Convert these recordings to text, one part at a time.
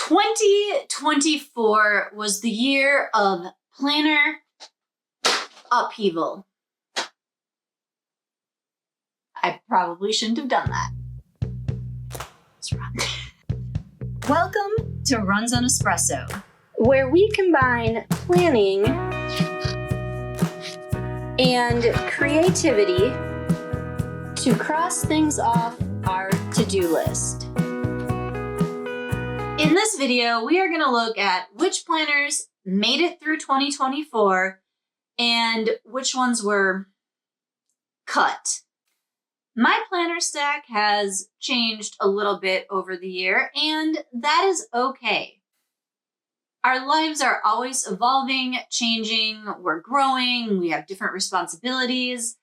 2024 was the year of planner upheaval. I probably shouldn't have done that. It's wrong. Welcome to Runs on Espresso, where we combine planning and creativity to cross things off our to-do list. In this video, we are going to look at which planners made it through 2024 and which ones were cut. My planner stack has changed a little bit over the year, and that is okay. Our lives are always evolving, changing, we're growing, we have different responsibilities,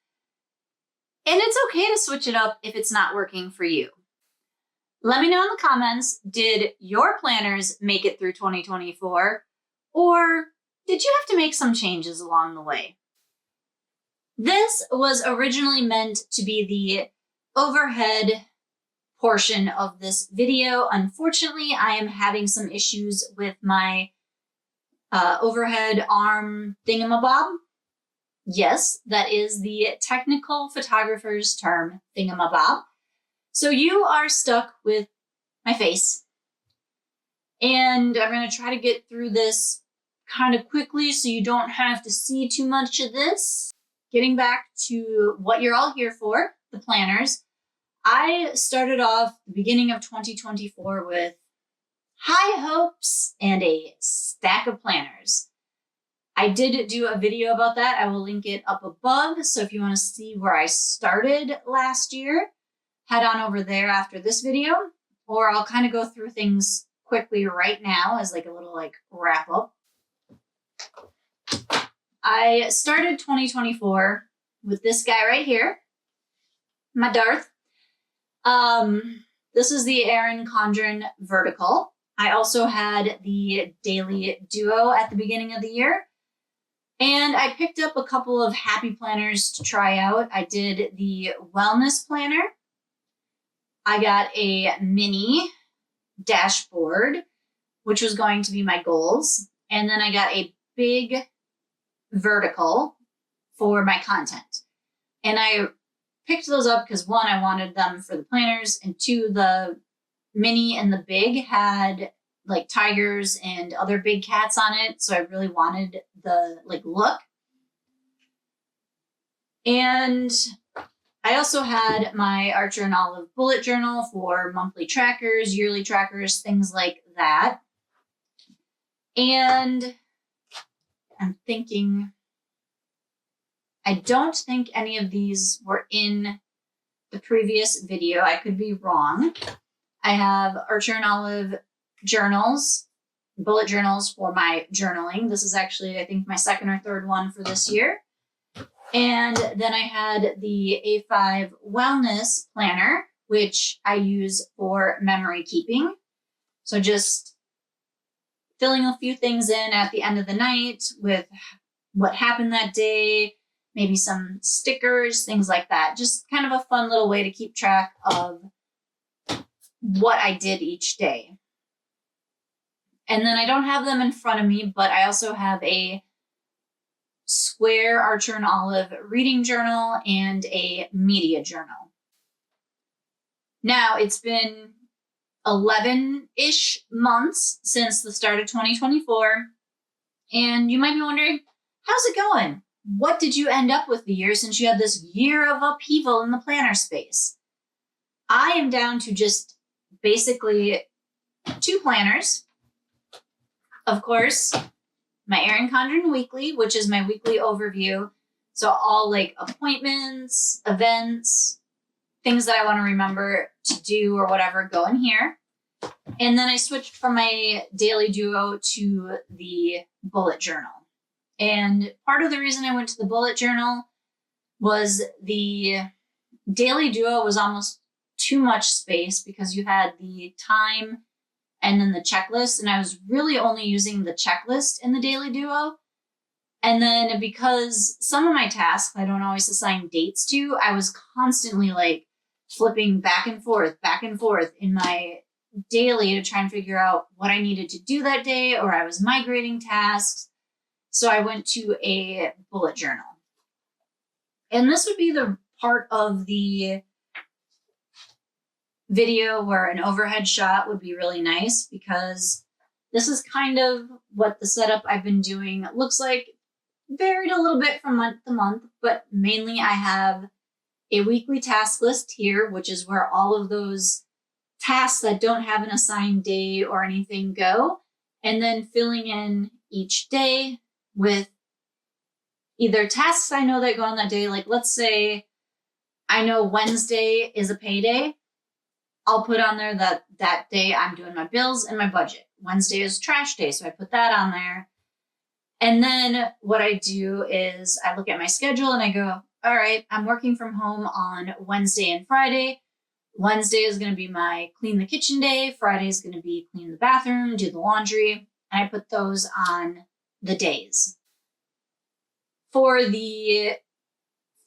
and it's okay to switch it up if it's not working for you. Let me know in the comments, did your planners make it through 2024, or did you have to make some changes along the way? This was originally meant to be the overhead portion of this video. Unfortunately, I am having some issues with my overhead arm thingamabob. Yes, that is the technical photographer's term, thingamabob. So you are stuck with my face. And I'm going to try to get through this kind of quickly so you don't have to see too much of this. Getting back to what you're all here for, the planners. I started off the beginning of 2024 with high hopes and a stack of planners. I did do a video about that. I will link it up above. So if you want to see where I started last year, head on over there after this video, or I'll kind of go through things quickly right now as like a little wrap up. I started 2024 with this guy right here, my Darth. This is the Erin Condren Vertical. I also had the Daily Duo at the beginning of the year. And I picked up a couple of happy planners to try out. I did the Wellness Planner. I got a mini dashboard, which was going to be my goals. And then I got a big vertical for my content. And I picked those up because one, I wanted them for the planners, and two, the mini and the big had like tigers and other big cats on it. So I really wanted the look. And I also had my Archer and Olive bullet journal for monthly trackers, yearly trackers, things like that. And I'm thinking, I don't think any of these were in the previous video. I could be wrong. I have Archer and Olive journals, bullet journals for my journaling. This is actually, I think, my second or third one for this year. And then I had the A5 Wellness Planner, which I use for memory keeping. So just filling a few things in at the end of the night with what happened that day, maybe some stickers, things like that. Just kind of a fun little way to keep track of what I did each day. And then I don't have them in front of me, but I also have a square Archer and Olive reading journal and a media journal. Now, it's been 11-ish months since the start of 2024, and you might be wondering, how's it going? What did you end up with the year since you had this year of upheaval in the planner space? I am down to just basically 2 planners. Of course, my Erin Condren Weekly, which is my weekly overview. So all appointments, events, things that I want to remember to do or whatever go in here. And then I switched from my Daily Duo to the bullet journal. And part of the reason I went to the bullet journal was the Daily Duo was almost too much space because you had the time and then the checklist. And I was really only using the checklist in the Daily Duo. And then because some of my tasks I don't always assign dates to, I was constantly flipping back and forth in my daily to try and figure out what I needed to do that day, or I was migrating tasks. So I went to a bullet journal. And this would be the part of the video where an overhead shot would be really nice, because this is kind of what the setup I've been doing looks like. Varied a little bit from month to month, but mainly I have a weekly task list here, which is where all of those tasks that don't have an assigned day or anything go, and then filling in each day with either tasks I know that go on that day. Like, let's say I know Wednesday is a payday. I'll put on there that that day I'm doing my bills and my budget. Wednesday is trash day, so I put that on there. And then what I do is I look at my schedule and I go, all right, I'm working from home on Wednesday and Friday. Wednesday is going to be my clean the kitchen day. Friday is going to be clean the bathroom, do the laundry. And I put those on the days. For the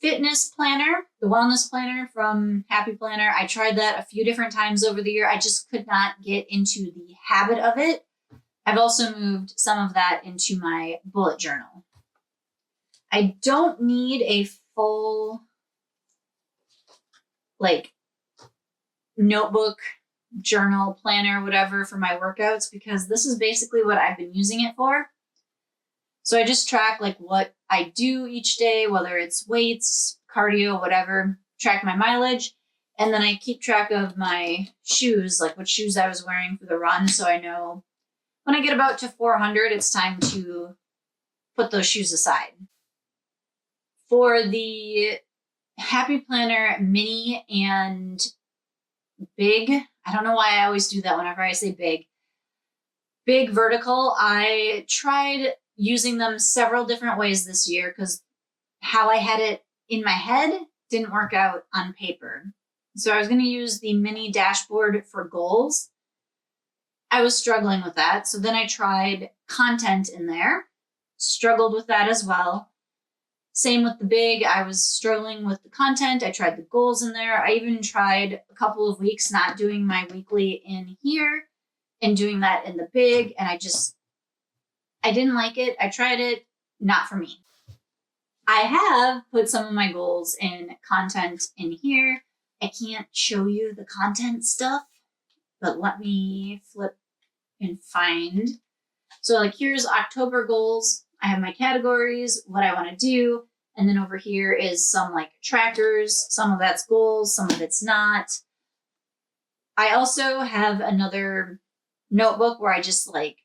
fitness planner, the wellness planner from Happy Planner, I tried that a few different times over the year. I just could not get into the habit of it. I've also moved some of that into my bullet journal. I don't need a full, like, notebook, journal, planner, whatever for my workouts, because this is basically what I've been using it for. So I just track like what I do each day, whether it's weights, cardio, whatever, track my mileage. And then I keep track of my shoes, like what shoes I was wearing for the run. So I know when I get about to 400, it's time to put those shoes aside. For the Happy Planner Mini and Big, I don't know why I always do that whenever I say big vertical, I tried using them several different ways this year because how I had it in my head didn't work out on paper. So I was going to use the mini dashboard for goals. I was struggling with that. So then I tried content in there, struggled with that as well. Same with the big, I was struggling with the content. I tried the goals in there. I even tried a couple of weeks not doing my weekly in here and doing that in the big. And I didn't like it. I tried it, not for me. I have put some of my goals in content in here. I can't show you the content stuff, but let me flip and find. So like here's October goals. I have my categories, what I want to do. And then over here is some like trackers. Some of that's goals, some of it's not. I also have another notebook where I just like,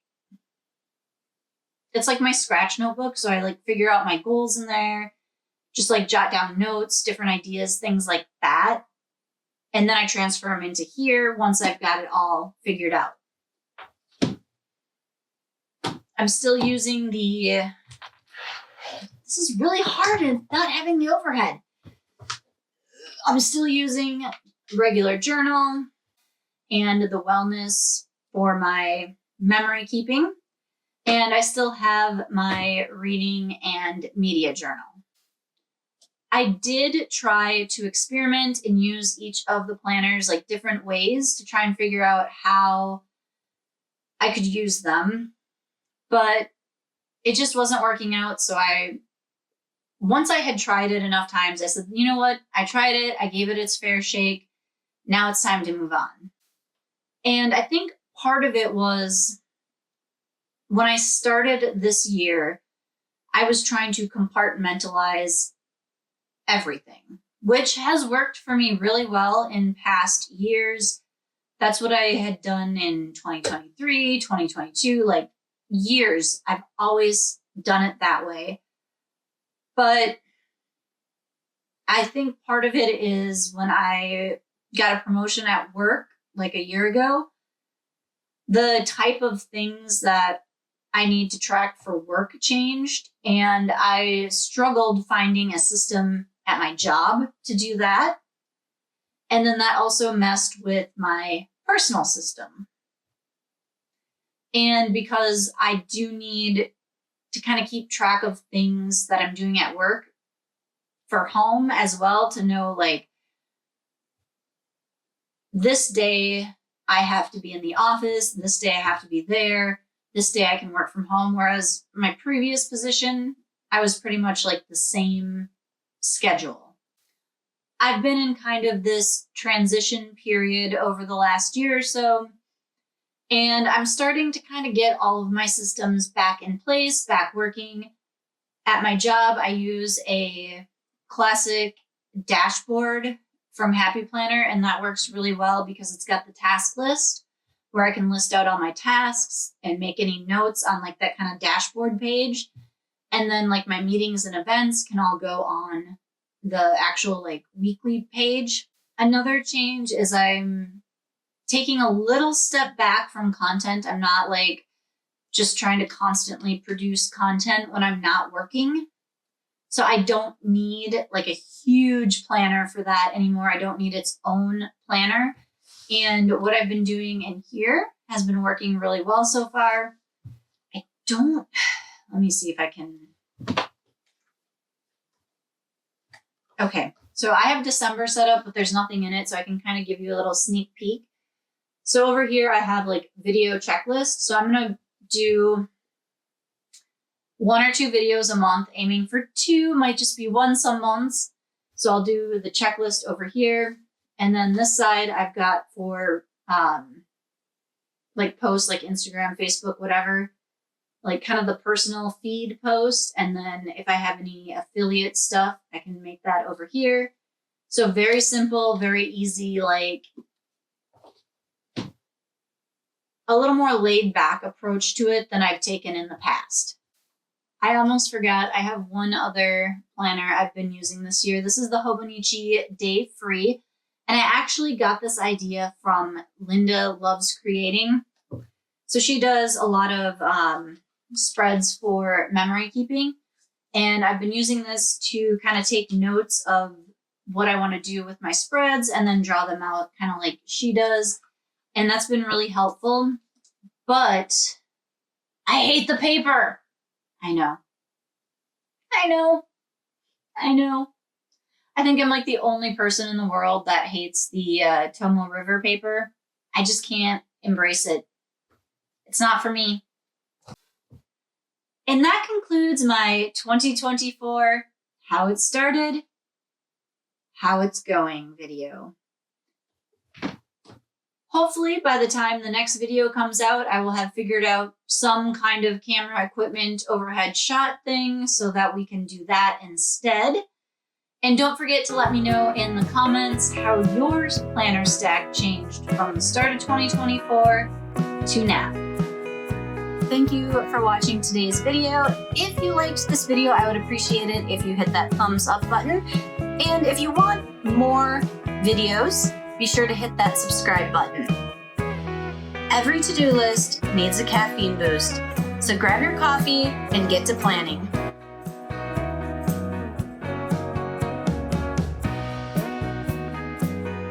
it's like my scratch notebook. So I like figure out my goals in there, just like jot down notes, different ideas, things like that. And then I transfer them into here once I've got it all figured out. I'm still using this is really hard and not having the overhead. I'm still using regular journal and the wellness for my memory keeping. And I still have my reading and media journal. I did try to experiment and use each of the planners like different ways to try and figure out how I could use them, but it just wasn't working out. So once I had tried it enough times, I said, you know what? I tried it. I gave it its fair shake. Now it's time to move on. And I think part of it was when I started this year, I was trying to compartmentalize everything, which has worked for me really well in past years. That's what I had done in 2023, 2022, like years. I've always done it that way. But I think part of it is when I got a promotion at work like a year ago, the type of things that I need to track for work changed. And I struggled finding a system at my job to do that. And then that also messed with my personal system. And because I do need to kind of keep track of things that I'm doing at work for home as well, to know like this day I have to be in the office. This day I have to be there. This day I can work from home. Whereas my previous position, I was pretty much like the same schedule. I've been in kind of this transition period over the last year or so, and I'm starting to kind of get all of my systems back in place, back working. At my job, I use a classic dashboard from Happy Planner, and that works really well because it's got the task list where I can list out all my tasks and make any notes on like that kind of dashboard page. And then like my meetings and events can all go on the actual like weekly page. Another change is I'm taking a little step back from content. I'm not like just trying to constantly produce content when I'm not working. So I don't need like a huge planner for that anymore. I don't need its own planner. And what I've been doing in here has been working really well so far. Let me see if I can. Okay, so I have December set up, but there's nothing in it, so I can kind of give you a little sneak peek. So over here, I have like video checklist. So I'm going to do 1 or 2 videos a month, aiming for 2, might just be 1 some months. So I'll do the checklist over here. And then this side I've got for like posts like Instagram, Facebook, whatever, like kind of the personal feed post. And then if I have any affiliate stuff, I can make that over here. So very simple, very easy, like a little more laid back approach to it than I've taken in the past. I almost forgot, I have one other planner I've been using this year. This is the Hobonichi Day Free. And I actually got this idea from Linda Loves Creating. So she does a lot of spreads for memory keeping. And I've been using this to kind of take notes of what I want to do with my spreads and then draw them out kind of like she does. And that's been really helpful. But I hate the paper. I know. I think I'm like the only person in the world that hates the Tomo River paper. I just can't embrace it. It's not for me. And that concludes my 2024 How It Started, How It's Going video. Hopefully by the time the next video comes out, I will have figured out some kind of camera equipment overhead shot thing so that we can do that instead. And don't forget to let me know in the comments how your planner stack changed from the start of 2024 to now. Thank you for watching today's video. If you liked this video, I would appreciate it if you hit that thumbs up button. And if you want more videos, be sure to hit that subscribe button. Every to-do list needs a caffeine boost, so grab your coffee and get to planning.